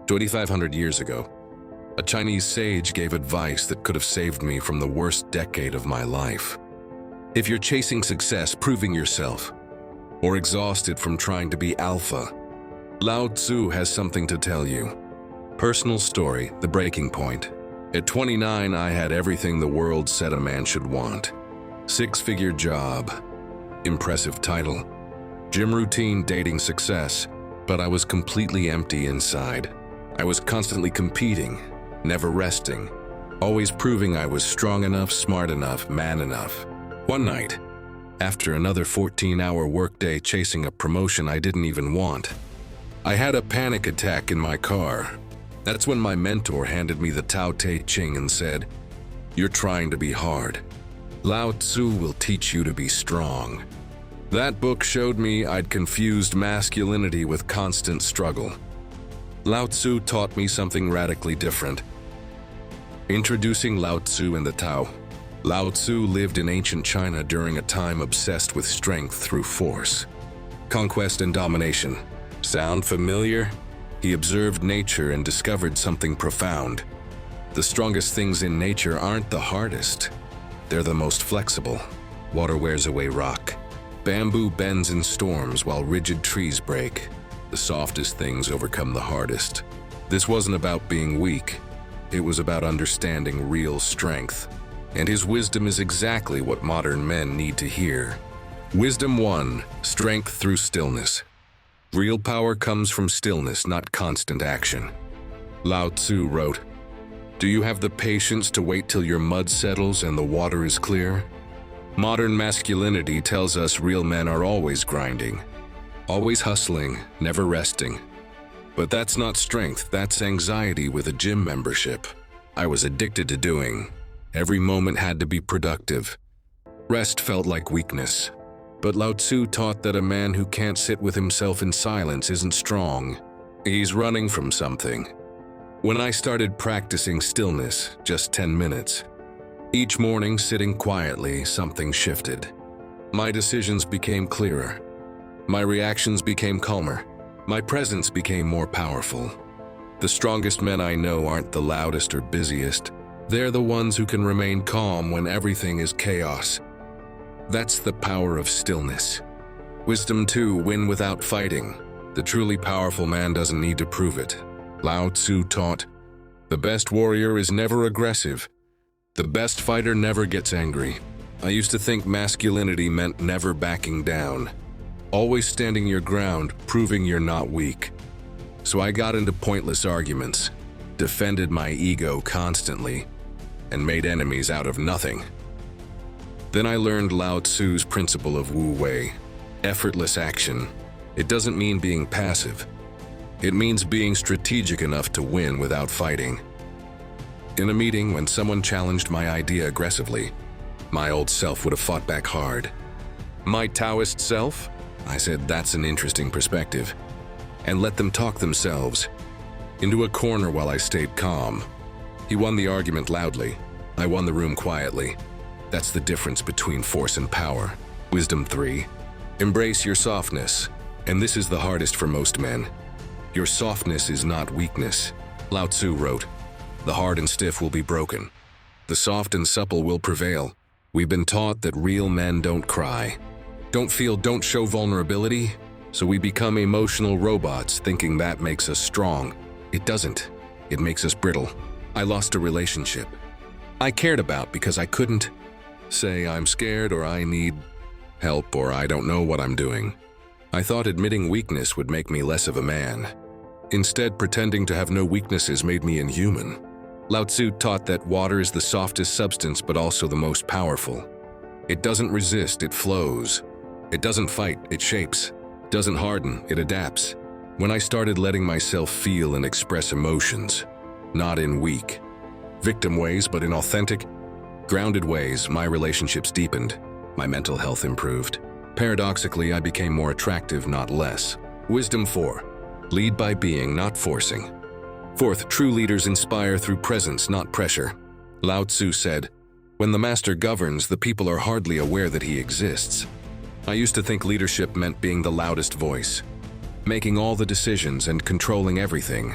2,500 years ago, a Chinese sage gave advice that could have saved me from the worst decade of my life. If you're chasing success, proving yourself, or exhausted from trying to be alpha, Lao Tzu has something to tell you. Personal story, the breaking point. At 29, I had everything the world said a man should want. Six-figure job, impressive title, gym routine, dating success, but I was completely empty inside. I was constantly competing, never resting, always proving I was strong enough, smart enough, man enough. One night, after another 14-hour workday chasing a promotion I didn't even want, I had a panic attack in my car. That's when my mentor handed me the Tao Te Ching and said, "You're trying to be hard. Lao Tzu will teach you to be strong." That book showed me I'd confused masculinity with constant struggle. Lao Tzu taught me something radically different. Introducing Lao Tzu and the Tao. Lao Tzu lived in ancient China during a time obsessed with strength through force, conquest and domination. Sound familiar? He observed nature and discovered something profound. The strongest things in nature aren't the hardest. They're the most flexible. Water wears away rock. Bamboo bends in storms while rigid trees break. The softest things overcome the hardest. This wasn't about being weak. It was about understanding real strength. And his wisdom is exactly what modern men need to hear. Wisdom 1, strength through stillness. Real power comes from stillness, not constant action. Lao Tzu wrote, "Do you have the patience to wait till your mud settles and the water is clear?" Modern masculinity tells us real men are always grinding, always hustling, never resting. But that's not strength, that's anxiety with a gym membership. I was addicted to doing. Every moment had to be productive. Rest felt like weakness. But Lao Tzu taught that a man who can't sit with himself in silence isn't strong. He's running from something. When I started practicing stillness, just 10 minutes, each morning sitting quietly, something shifted. My decisions became clearer. My reactions became calmer. My presence became more powerful. The strongest men I know aren't the loudest or busiest. They're the ones who can remain calm when everything is chaos. That's the power of stillness. Wisdom 2, win without fighting. The truly powerful man doesn't need to prove it. Lao Tzu taught, the best warrior is never aggressive. The best fighter never gets angry. I used to think masculinity meant never backing down. Always standing your ground, proving you're not weak. So I got into pointless arguments, defended my ego constantly, and made enemies out of nothing. Then I learned Lao Tzu's principle of Wu Wei, effortless action. It doesn't mean being passive. It means being strategic enough to win without fighting. In a meeting, when someone challenged my idea aggressively, my old self would have fought back hard. My Taoist self? I said, that's an interesting perspective, and let them talk themselves. Into a corner while I stayed calm. He won the argument loudly. I won the room quietly. That's the difference between force and power. Wisdom 3, embrace your softness. And this is the hardest for most men. Your softness is not weakness. Lao Tzu wrote, the hard and stiff will be broken. The soft and supple will prevail. We've been taught that real men don't cry, don't feel, don't show vulnerability, so we become emotional robots thinking that makes us strong. It doesn't. It makes us brittle. I lost a relationship I cared about because I couldn't say I'm scared or I need help or I don't know what I'm doing. I thought admitting weakness would make me less of a man. Instead, pretending to have no weaknesses made me inhuman. Lao Tzu taught that water is the softest substance but also the most powerful. It doesn't resist, it flows. It doesn't fight, it shapes. It doesn't harden, it adapts. When I started letting myself feel and express emotions, not in weak, victim ways, but in authentic, grounded ways, my relationships deepened. My mental health improved. Paradoxically, I became more attractive, not less. Wisdom 4, lead by being, not forcing. Fourth, true leaders inspire through presence, not pressure. Lao Tzu said, when the master governs, the people are hardly aware that he exists. I used to think leadership meant being the loudest voice, making all the decisions and controlling everything.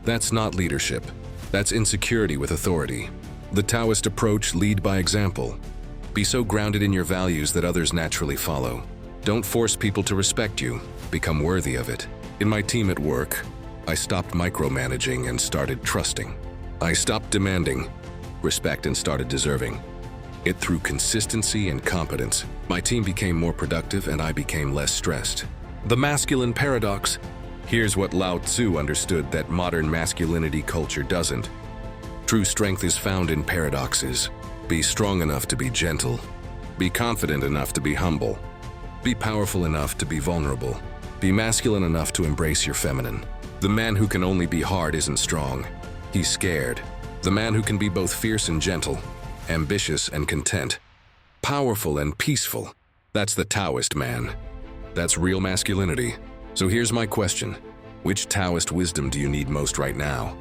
That's not leadership. That's insecurity with authority. The Taoist approach: lead by example. Be so grounded in your values that others naturally follow. Don't force people to respect you. Become worthy of it. In my team at work, I stopped micromanaging and started trusting. I stopped demanding respect and started deserving it through consistency and competence. My team became more productive and I became less stressed. The masculine paradox. Here's what Lao Tzu understood that modern masculinity culture doesn't. True strength is found in paradoxes. Be strong enough to be gentle. Be confident enough to be humble. Be powerful enough to be vulnerable. Be masculine enough to embrace your feminine. The man who can only be hard isn't strong. He's scared. The man who can be both fierce and gentle, ambitious and content, powerful and peaceful. That's the Taoist man. That's real masculinity. So here's my question. Which Taoist wisdom do you need most right now?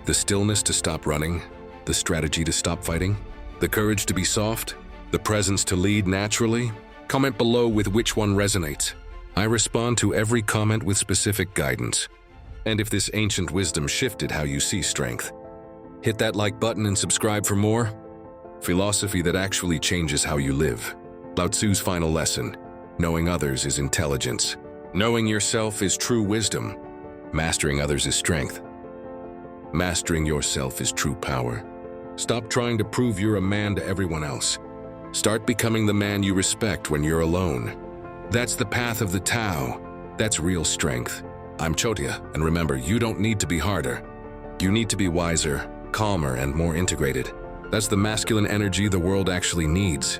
The stillness to stop running? The strategy to stop fighting? The courage to be soft? The presence to lead naturally? Comment below with which one resonates. I respond to every comment with specific guidance. And if this ancient wisdom shifted how you see strength, hit that like button and subscribe for more. Philosophy that actually changes how you live. Lao Tzu's final lesson: knowing others is intelligence. Knowing yourself is true wisdom. Mastering others is strength. Mastering yourself is true power. Stop trying to prove you're a man to everyone else. Start becoming the man you respect when you're alone. That's the path of the Tao. That's real strength. I'm Chotia, and remember, you don't need to be harder. You need to be wiser, calmer, and more integrated. That's the masculine energy the world actually needs.